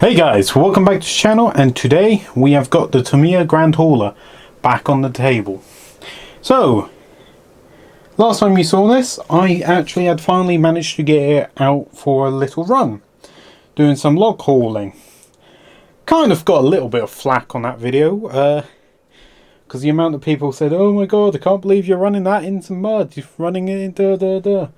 Hey guys, welcome back to the channel, and today we have got the Tamiya Grand Hauler back on the table. So, last time you saw this, I actually had finally managed to get it out for a little run, doing some log hauling. Kind of got a little bit of flack on that video, because the amount of people said, "Oh my god, I can't believe you're running that into mud, you're running it into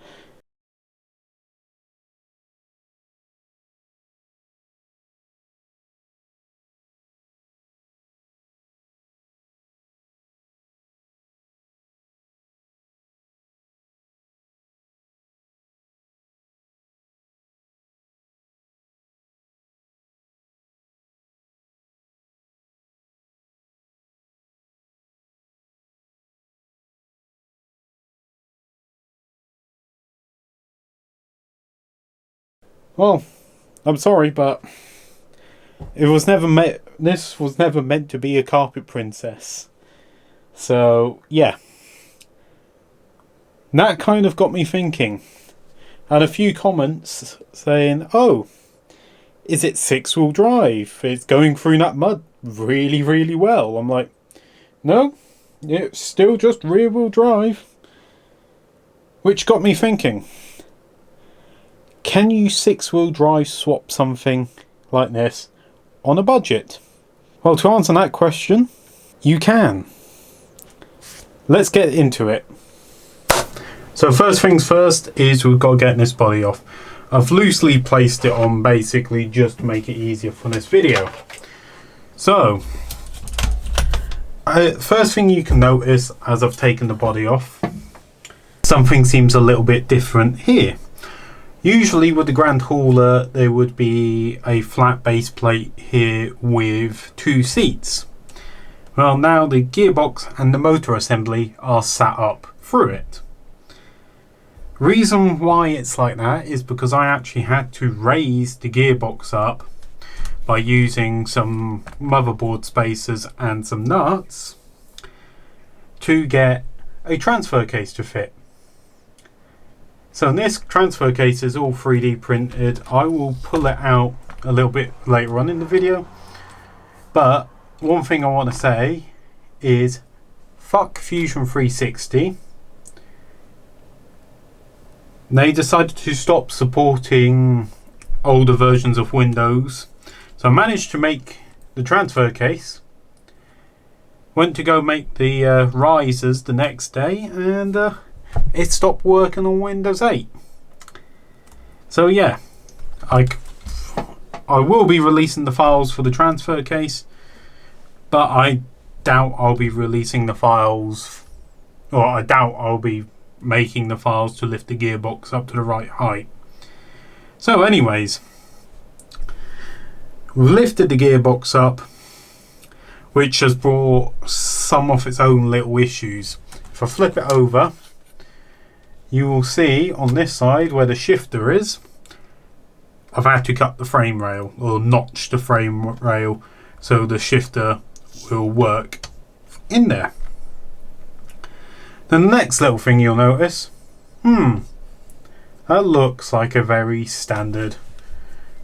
Well, I'm sorry, but it was never this was never meant to be a carpet princess. So, yeah. That kind of got me thinking. And a few comments saying, "Oh, is it 6-wheel drive? It's going through that mud really, really well." I'm like, no, it's still just rear-wheel drive. Which got me thinking, can you 6-wheel drive swap something like this on a budget? Well, to answer that question, you can. Let's get into it. So first things first is we've got to get this body off. I've loosely placed it on basically just to make it easier for this video. So, first thing you can notice as I've taken the body off, something seems a little bit different here. Usually with the Grand Hauler there would be a flat base plate here with 2 seats. Well, now the gearbox and the motor assembly are sat up through it. Reason why it's like that is because I actually had to raise the gearbox up by using some motherboard spacers and some nuts to get a transfer case to fit. So this transfer case is all 3D printed. I will pull it out a little bit later on in the video, but one thing I want to say is fuck Fusion 360. They decided to stop supporting older versions of Windows. So I managed to make the transfer case. Went to go make the risers the next day, and it stopped working on Windows 8. So yeah, I will be releasing the files for the transfer case, but I doubt I'll be releasing the files, or I doubt I'll be making the files to lift the gearbox up to the right height. So anyways, we've lifted the gearbox up, which has brought some of its own little issues. If I flip it over, you will see on this side where the shifter is, I've had to cut the frame rail, or notch the frame rail, so the shifter will work in there. The next little thing you'll notice, that looks like a very standard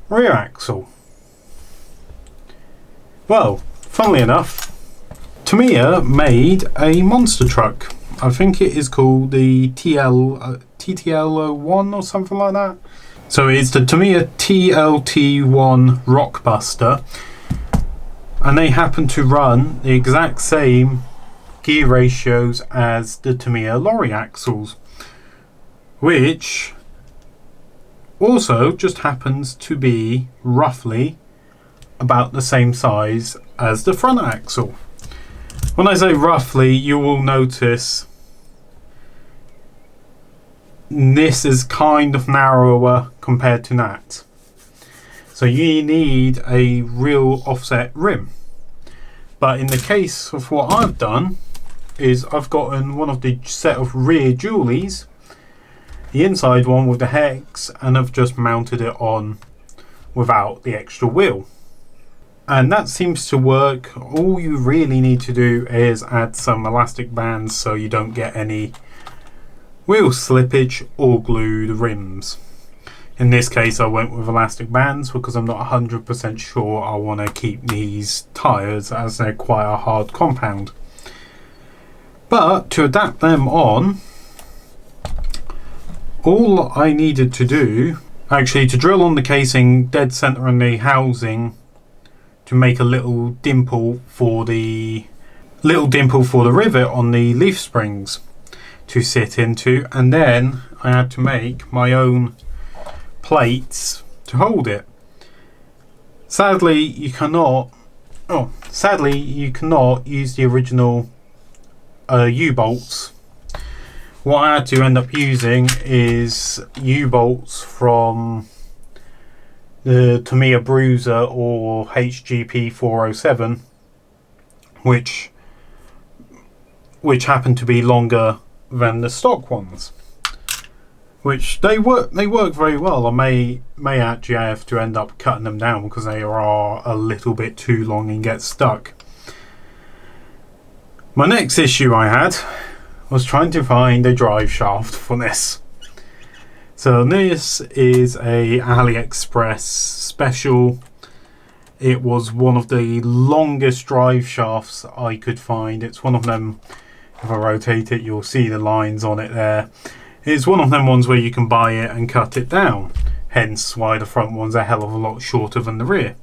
rear axle. Well, funnily enough, Tamiya made a monster truck. I think it is called the TTL01 or something like that. So it's the Tamiya TLT1 Rockbuster, and they happen to run the exact same gear ratios as the Tamiya lorry axles, which also just happens to be roughly about the same size as the front axle. When I say roughly, you will notice this is kind of narrower compared to that. So you need a real offset rim. But in the case of what I've done, is I've gotten one of the set of rear dualies, the inside one with the hex, and I've just mounted it on without the extra wheel. And that seems to work. All you really need to do is add some elastic bands so you don't get any wheel slippage or glue the rims. In this case I went with elastic bands because I'm not 100% sure I want to keep these tyres, as they're quite a hard compound. But to adapt them on, all I needed to do, actually, to drill on the casing dead center in the housing to make a little dimple for the rivet on the leaf springs to sit into, and then I had to make my own plates to hold it. Sadly you cannot use the original U-bolts. What I had to end up using is U-bolts from the Tamiya Bruiser or HGP 407, which happen to be longer than the stock ones. Which they work very well. I may actually have to end up cutting them down because they are a little bit too long and get stuck. My next issue I had was trying to find a drive shaft for this. So this is a AliExpress special. It was one of the longest drive shafts I could find. It's one of them, if I rotate it you'll see the lines on it there. It's one of them ones where you can buy it and cut it down, hence why the front one's a hell of a lot shorter than the rear.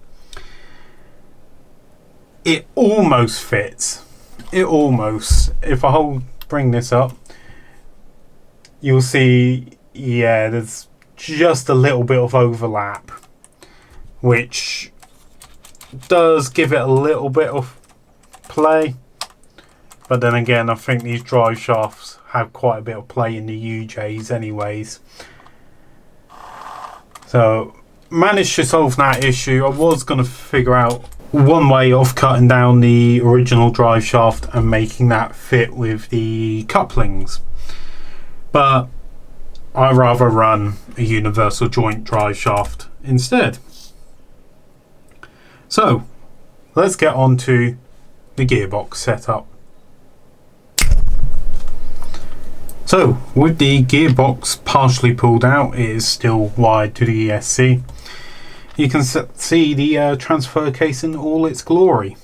It almost fits. It almost. If I bring this up, you'll see, yeah, there's just a little bit of overlap, which does give it a little bit of play. But then again, I think these drive shafts have quite a bit of play in the UJs anyways. So, managed to solve that issue. I was going to figure out one way of cutting down the original drive shaft and making that fit with the couplings. But I'd rather run a universal joint drive shaft instead. So, let's get on to the gearbox setup. So, with the gearbox partially pulled out, it is still wired to the ESC. You can see the transfer case in all its glory.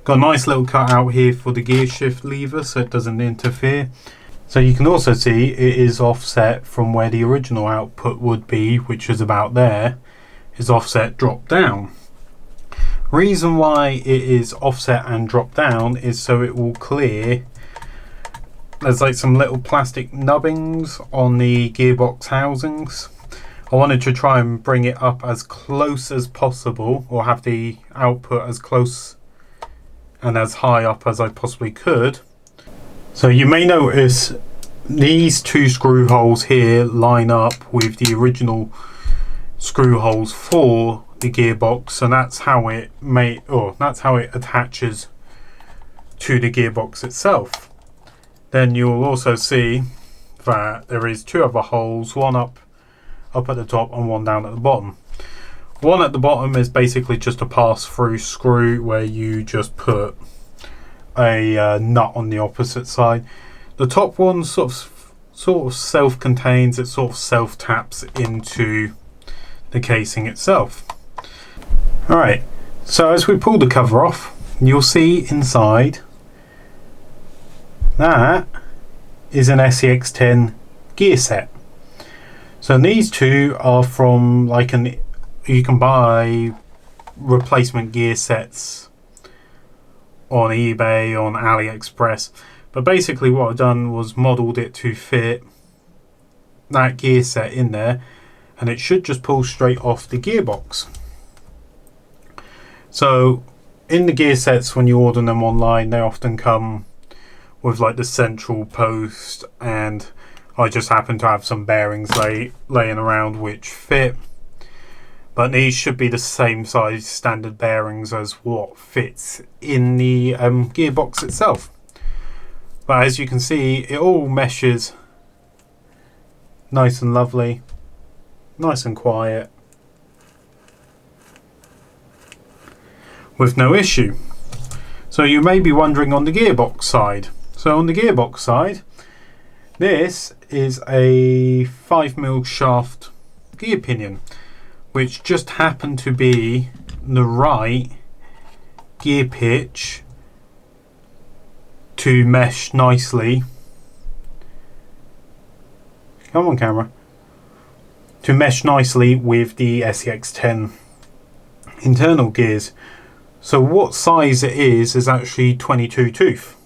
Got a nice little cut out here for the gear shift lever so it doesn't interfere. So you can also see it is offset from where the original output would be, which is about there, is offset drop down. Reason why it is offset and drop down is so it will clear. There's like some little plastic nubbings on the gearbox housings. I wanted to try and bring it up as close as possible, or have the output as close and as high up as I possibly could. So you may notice these two screw holes here line up with the original screw holes for the gearbox, and that's how it attaches to the gearbox itself. Then you'll also see that there is two other holes, one up at the top and one down at the bottom. One at the bottom is basically just a pass-through screw where you just put a nut on the opposite side. The top one sort of self-contains, it sort of self-taps into the casing itself. Alright, so as we pull the cover off, you'll see inside that is an SCX10 gear set. So these two are from you can buy replacement gear sets on eBay, on AliExpress, but basically what I've done was modelled it to fit that gear set in there, and it should just pull straight off the gearbox. So in the gear sets, when you order them online, they often come with like the central post, and I just happen to have some bearings laying around which fit, but these should be the same size standard bearings as what fits in the gearbox itself. But as you can see, it all meshes nice and lovely, nice and quiet, with no issue. So you may be wondering on the gearbox side. So on the gearbox side, this is a 5mm shaft gear pinion, which just happened to be the right gear pitch to mesh nicely. Come on, camera. To mesh nicely with the SCX10 internal gears. So what size it is actually 22 tooth.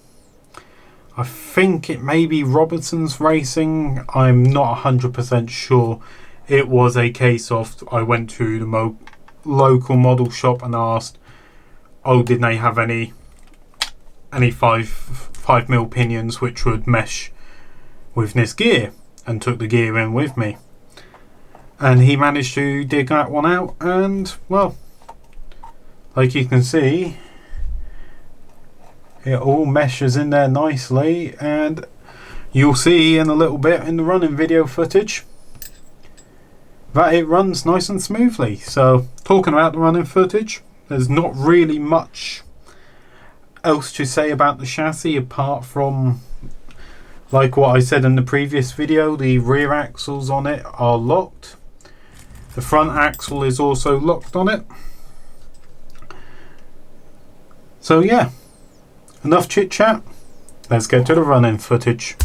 I think it may be Robertson's Racing. I'm not 100% sure. It was a case of I went to the local model shop and asked, oh, did they have any 5mm pinions which would mesh with this gear, and took the gear in with me. And he managed to dig that one out, and well, like you can see, it all meshes in there nicely, and you'll see in a little bit in the running video footage that it runs nice and smoothly. So talking about the running footage, there's not really much else to say about the chassis apart from, like what I said in the previous video, the rear axles on it are locked. The front axle is also locked on it. So yeah, enough chit chat, let's get to the running footage.